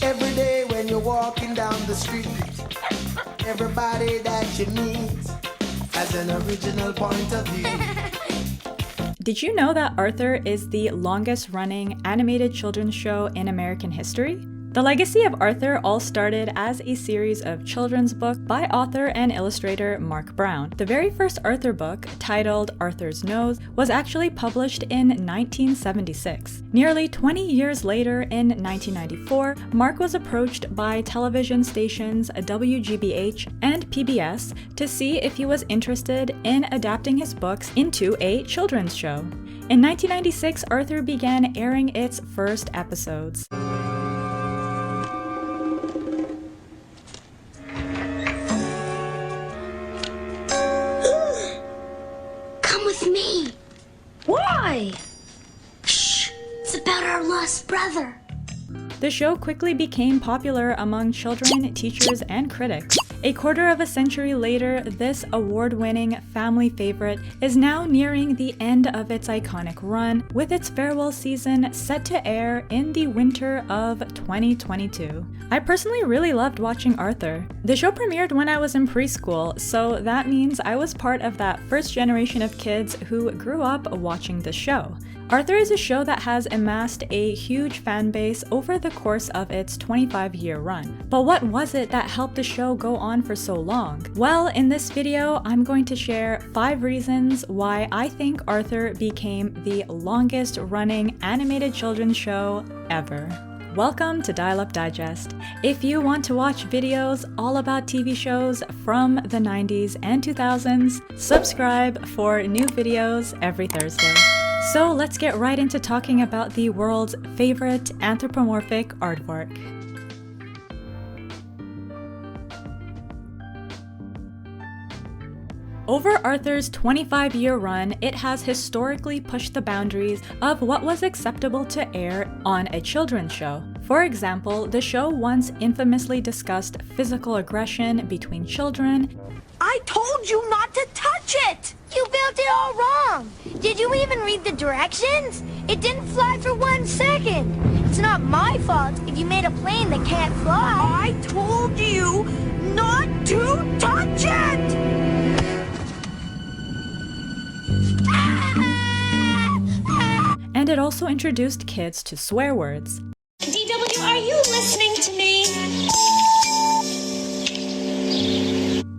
Every day when you're walking down the street, everybody that you meet has an original point of view. Did you know that Arthur is the longest-running animated children's show in American history? The legacy of Arthur all started as a series of children's books by author and illustrator Mark Brown. The very first Arthur book, titled Arthur's Nose, was actually published in 1976. Nearly 20 years later, in 1994, Mark was approached by television stations WGBH and PBS to see if he was interested in adapting his books into a children's show. In 1996, Arthur began airing its first episodes. Me. Why? Shh! It's about our lost brother. The show quickly became popular among children, teachers, and critics. A quarter of a century later, this award-winning family favorite is now nearing the end of its iconic run, with its farewell season set to air in the winter of 2022. I personally really loved watching Arthur. The show premiered when I was in preschool, so that means I was part of that first generation of kids who grew up watching the show. Arthur is a show that has amassed a huge fan base over the course of its 25-year run. But what was it that helped the show go on for so long? Well, in this video, I'm going to share 5 reasons why I think Arthur became the longest running animated children's show ever. Welcome to Dial Up Digest. If you want to watch videos all about TV shows from the 90s and 2000s, subscribe for new videos every Thursday. So let's get right into talking about the world's favorite anthropomorphic artwork. Over Arthur's 25-year run, it has historically pushed the boundaries of what was acceptable to air on a children's show. For example, the show once infamously discussed physical aggression between children. I told you not to touch it! You built it all wrong! Did you even read the directions? It didn't fly for 1 second! It's not my fault if you made a plane that can't fly! I told you not to touch it! And it also introduced kids to swear words. DW, are you listening to me?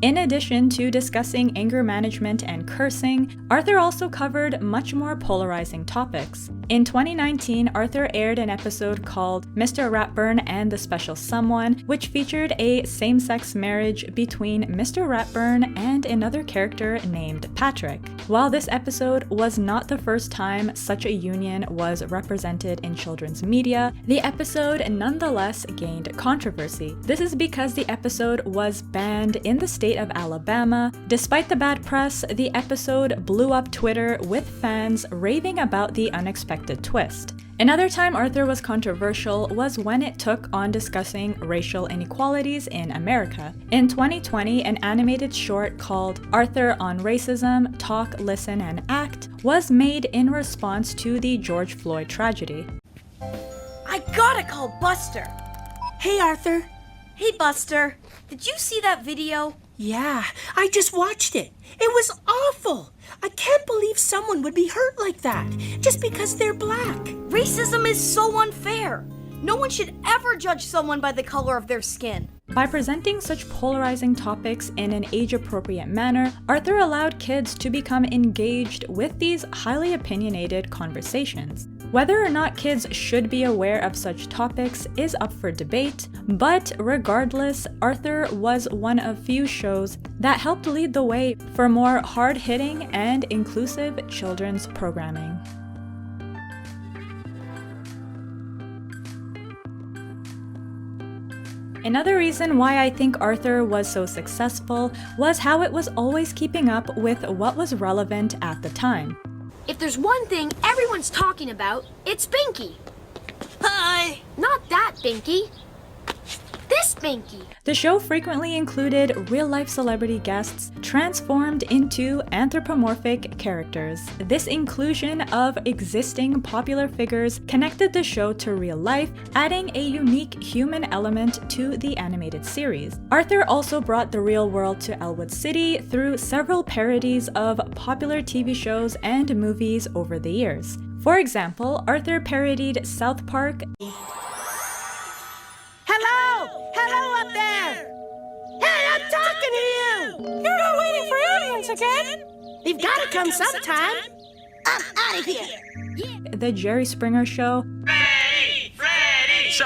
In addition to discussing anger management and cursing, Arthur also covered much more polarizing topics. In 2019, Arthur aired an episode called Mr. Ratburn and the Special Someone, which featured a same-sex marriage between Mr. Ratburn and another character named Patrick. While this episode was not the first time such a union was represented in children's media, the episode nonetheless gained controversy. This is because the episode was banned in the state of Alabama. Despite the bad press, the episode blew up Twitter with fans raving about the unexpected twist. Another time Arthur was controversial was when it took on discussing racial inequalities in America. In 2020, an animated short called Arthur on Racism, Talk, Listen, and Act was made in response to the George Floyd tragedy. I gotta call Buster. Hey, Arthur. Hey, Buster. Did you see that video? Yeah, I just watched it. It was awful. I can't believe someone would be hurt like that, just because they're black. Racism is so unfair. No one should ever judge someone by the color of their skin. By presenting such polarizing topics in an age-appropriate manner, Arthur allowed kids to become engaged with these highly opinionated conversations. Whether or not kids should be aware of such topics is up for debate, but regardless, Arthur was one of few shows that helped lead the way for more hard-hitting and inclusive children's programming. Another reason why I think Arthur was so successful was how it was always keeping up with what was relevant at the time. If there's one thing everyone's talking about, it's Binky. Hi! Not that Binky. This Spanky. The show frequently included real-life celebrity guests transformed into anthropomorphic characters. This inclusion of existing popular figures connected the show to real life, adding a unique human element to the animated series. Arthur also brought the real world to Elwood City through several parodies of popular TV shows and movies over the years. For example, Arthur parodied South Park. Hello! Hello up there! Hey, I'm talking to you! You're not waiting for aliens again? They've got to come sometime. I'm out of here! The Jerry Springer Show. Freddy! So,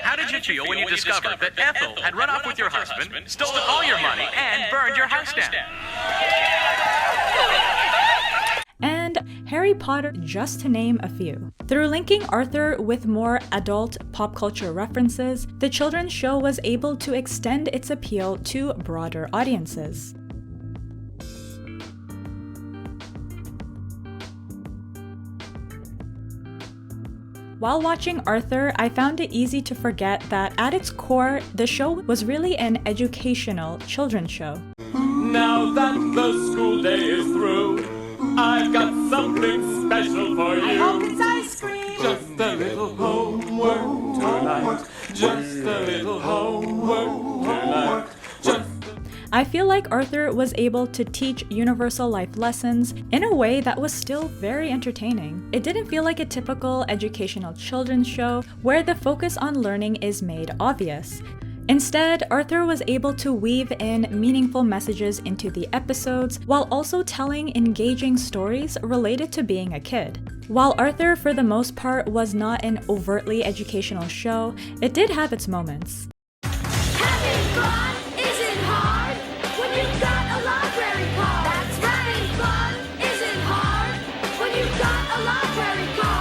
how did you feel when you discovered that Ethel had run off with your husband, stole all your money, and burned your house down? And Harry Potter, just to name a few. Through linking Arthur with more adult pop culture references, the children's show was able to extend its appeal to broader audiences. While watching Arthur, I found it easy to forget that at its core, the show was really an educational children's show. Now that the school day is through, I've got something special for you. I hope it's ice cream. Just a little homework tonight. Just a little homework tonight. I feel like Arthur was able to teach universal life lessons in a way that was still very entertaining. It didn't feel like a typical educational children's show where the focus on learning is made obvious. Instead, Arthur was able to weave in meaningful messages into the episodes while also telling engaging stories related to being a kid. While Arthur, for the most part, was not an overtly educational show, it did have its moments. Having fun isn't hard when you've got a library card. That's having fun isn't hard when you've got a library card.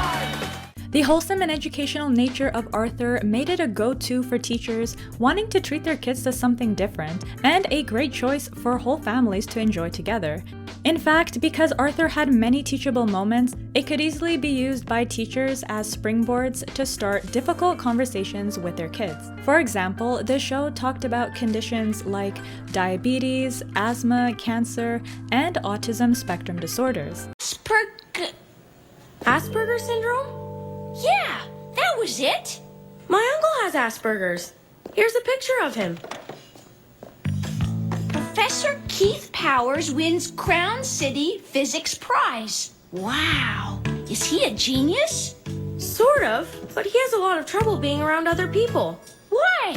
The wholesome and educational nature of Arthur made it a go-to for teachers wanting to treat their kids to something different, and a great choice for whole families to enjoy together. In fact, because Arthur had many teachable moments, it could easily be used by teachers as springboards to start difficult conversations with their kids. For example, the show talked about conditions like diabetes, asthma, cancer, and autism spectrum disorders. Asperger's syndrome? Yeah, that was it. My uncle has Asperger's. Here's a picture of him. Professor Keith Powers wins Crown City Physics Prize. Wow. Is he a genius? Sort of, but he has a lot of trouble being around other people. Why?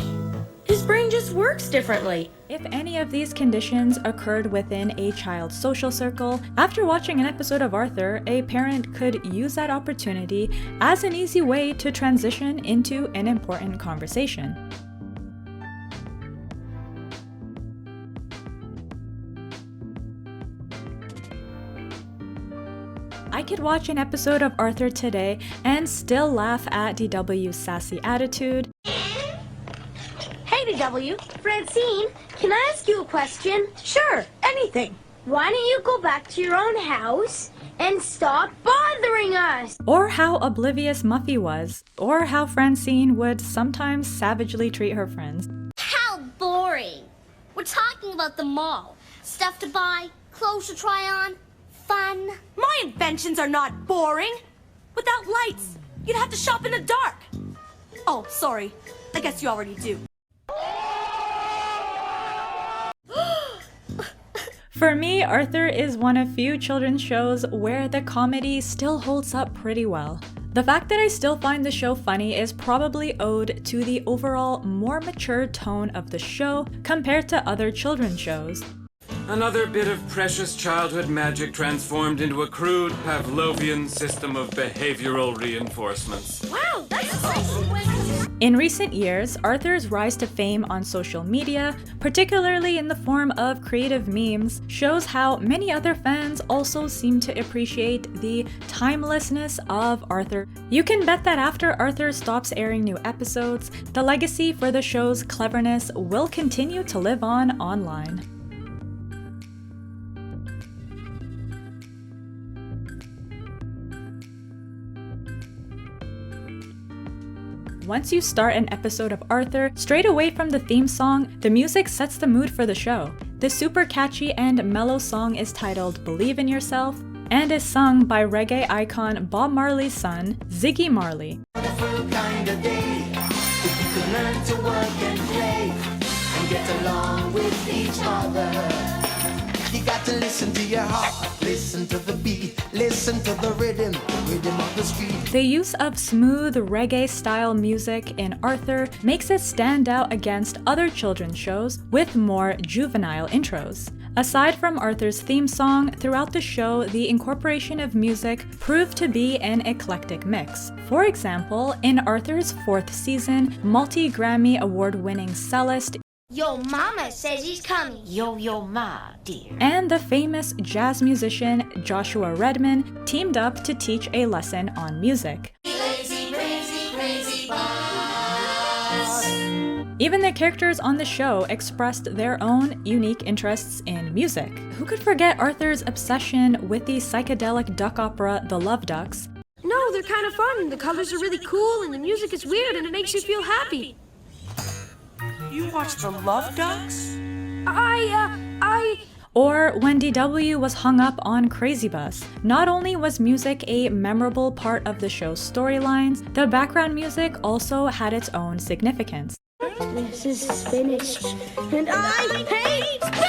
His brain just works differently. If any of these conditions occurred within a child's social circle, after watching an episode of Arthur, a parent could use that opportunity as an easy way to transition into an important conversation. I could watch an episode of Arthur today and still laugh at DW's sassy attitude. Hey, DW. Francine, can I ask you a question? Sure, anything. Why don't you go back to your own house and stop bothering us? Or how oblivious Muffy was, or how Francine would sometimes savagely treat her friends. How boring. We're talking about the mall. Stuff to buy, clothes to try on, fun. My inventions are not boring. Without lights, you'd have to shop in the dark. Oh, sorry. I guess you already do. For me, Arthur is one of few children's shows where the comedy still holds up pretty well. The fact that I still find the show funny is probably owed to the overall more mature tone of the show compared to other children's shows. Another bit of precious childhood magic transformed into a crude Pavlovian system of behavioral reinforcements. Wow, that's awesome. In recent years, Arthur's rise to fame on social media, particularly in the form of creative memes, shows how many other fans also seem to appreciate the timelessness of Arthur. You can bet that after Arthur stops airing new episodes, the legacy for the show's cleverness will continue to live on online. Once you start an episode of Arthur, straight away from the theme song, the music sets the mood for the show. The super catchy and mellow song is titled Believe in Yourself and is sung by reggae icon Bob Marley's son, Ziggy Marley. Kind of day, if you could learn to work and play and get along with each other. You got to listen to your heart, listen to the beat, listen to the rhythm of the street. The use of smooth reggae-style music in Arthur makes it stand out against other children's shows with more juvenile intros. Aside from Arthur's theme song, throughout the show, the incorporation of music proved to be an eclectic mix. For example, in Arthur's 4th season, multi-Grammy award-winning cellist Yo mama says he's coming. Yo, ma, dear. and the famous jazz musician Joshua Redman teamed up to teach a lesson on music. Even the characters on the show expressed their own unique interests in music. Who could forget Arthur's obsession with the psychedelic duck opera The Love Ducks? No, they're kind of fun. The colors are really cool, and the music is weird, and it makes you feel happy. You watch The Love Ducks? Or when DW was hung up on Crazy Bus. Not only was music a memorable part of the show's storylines, the background music also had its own significance. This is spinach, and I hate spinach!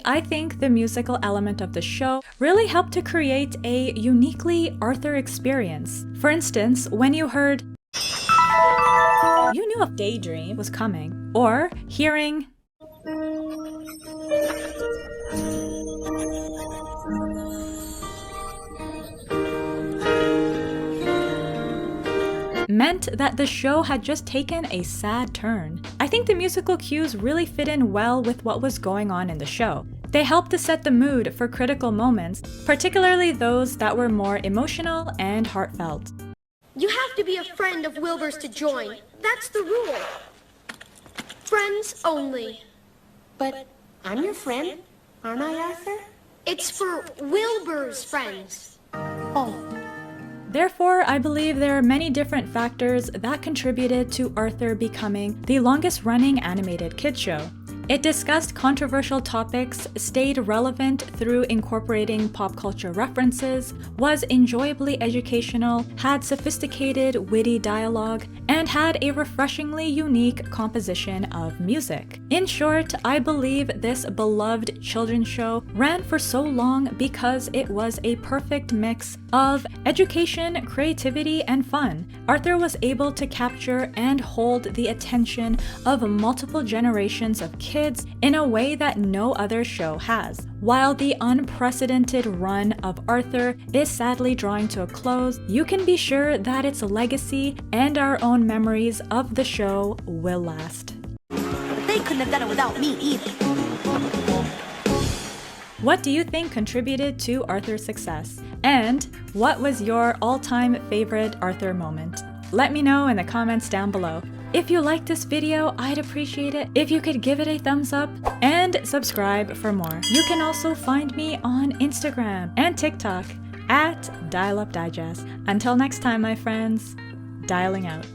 I think the musical element of the show really helped to create a uniquely Arthur experience. For instance, when you heard you knew a daydream was coming, or hearing meant that the show had just taken a sad turn. I think the musical cues really fit in well with what was going on in the show. They helped to set the mood for critical moments, particularly those that were more emotional and heartfelt. You have to be a friend of Wilbur's to join. That's the rule. Friends only. But I'm your friend, aren't I, Arthur? It's for Wilbur's friends. Oh. Therefore, I believe there are many different factors that contributed to Arthur becoming the longest-running animated kids show. It discussed controversial topics, stayed relevant through incorporating pop culture references, was enjoyably educational, had sophisticated, witty dialogue, and had a refreshingly unique composition of music. In short, I believe this beloved children's show ran for so long because it was a perfect mix of education, creativity, and fun. Arthur was able to capture and hold the attention of multiple generations of kids in a way that no other show has. While the unprecedented run of Arthur is sadly drawing to a close, you can be sure that its legacy and our own memories of the show will last. But they couldn't have done it without me either. What do you think contributed to Arthur's success? And what was your all-time favorite Arthur moment? Let me know in the comments down below. If you liked this video, I'd appreciate it if you could give it a thumbs up and subscribe for more. You can also find me on Instagram and TikTok at dialupdigest. Until next time, my friends, dialing out.